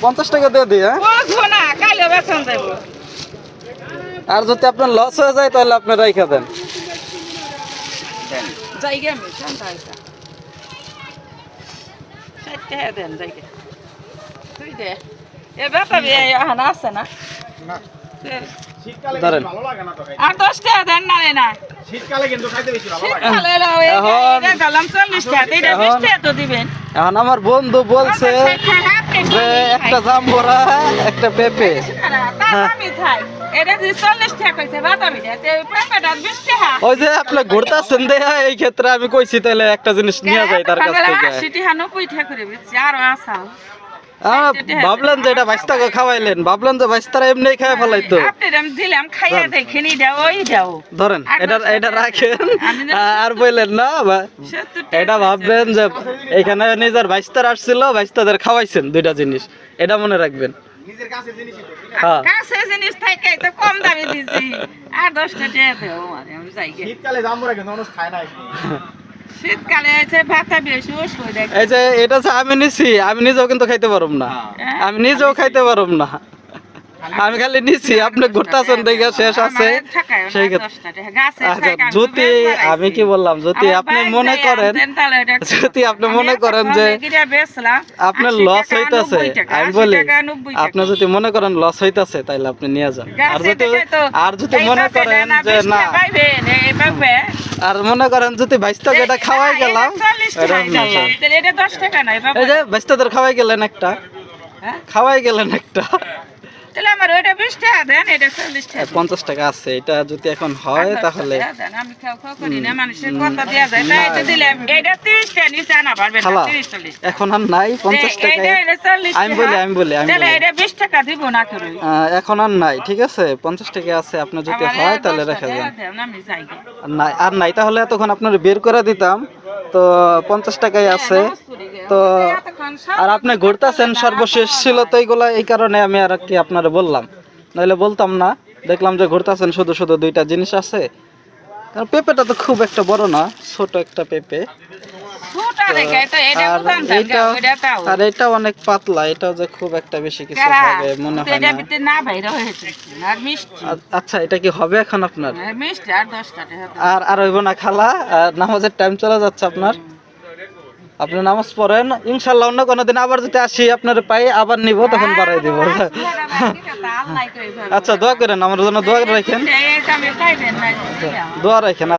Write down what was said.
পঞ্চাশ টাকা দিয়ে দিই। আর যদি আপনার লস হয়ে যায় তাহলে আপনি রাইখা দেন। আর 10 টাকা দেন না শীতকালে কিন্তু খাইতে বেশি ভালো লাগে। এখন আমার বন্ধু বলছে যে একটা জাম্বুরা একটা পেঁপে। ওই যে আপনি ঘুরতেছেন দেখা, এই ক্ষেত্রে আমি কইছি তাহলে একটা জিনিস নিয়ে যাই তার কাছ থেকে। ভাবলেন যে এটা 22 টাকা খাওয়াইলেন, ভাবলেন যে 22 টাকা এমনি খাই ফেলাইতো। ধরেন এটা রাখেন আর বললেন না, এটা ভাববেন যে এখানে নিজের 22 টাকা আসছিল, 22 টাকার খাওয়াইছেন দুইটা জিনিস, এটা মনে রাখবেন। এই যে এটা আমি নিছি, আমি নিজেও কিন্তু খাইতে পারব না, আমি নিজেও খাইতে পারব না, আমি খালি নিছি। আপনি ঘুরতেছেন দেখে শেষ আছে সেই ক্ষেত্রে। আচ্ছা, যদি আমি কি বললাম, যদি আপনি মনে করেন, যদি আপনি মনে করেন যে আপনার লস হইতাছে, আমি বলি আপনি যদি মনে করেন লস হইতাছে তাহলে আপনি নিয়ে যান। আর যদি মনে করেন যে না, আর মনে করেন যদি 22 টাকা এটা খাওয়াই গেলাম, এই যে 22 টাকার খাওয়াই গেলেন একটা, খাওয়াই গেলেন একটা, 50 টাকা আছে। এটা যদি এখন হয় তাহলে এখন আর নাই 50 টাকা। আমি বলি এখন আর নাই, ঠিক আছে 50 টাকা আছে। আপনার যদি হয় তাহলে রেখে দেন, আর নাই তাহলে এতক্ষণ আপনার বের করে দিতাম। তো 50 টাকাই আছে। তো আর আপনি ঘুরতেছেন, সর্বশেষ ছিল তো এইগুলা, এই কারণে আমি আর কি আপনারা বললাম, নাহলে বলতাম না। দেখলাম যে ঘুরতেছেন, শুধু শুধু দুইটা জিনিস আছে। কারণ পেঁপেটা তো খুব একটা বড় না, ছোট একটা পেঁপে। আর এটা অনেক পাতলা, এটাও যে খুব একটা বেশি কিছু হবে মনে হয় না। আচ্ছা, এটা কি হবে এখন আপনার? আর হইব না খালা, নামাজের টাইম চলে যাচ্ছে আপনার। আপনি নামাজ পড়েন, ইনশাল্লাহ অন্য কোনো দিন আবার যদি আসি আপনার পাই আবার নিব, তখন বাড়াই দিব। আচ্ছা, দোয়া করেন আমার জন্য, দোয়া রাখেন, দোয়া রাখেন।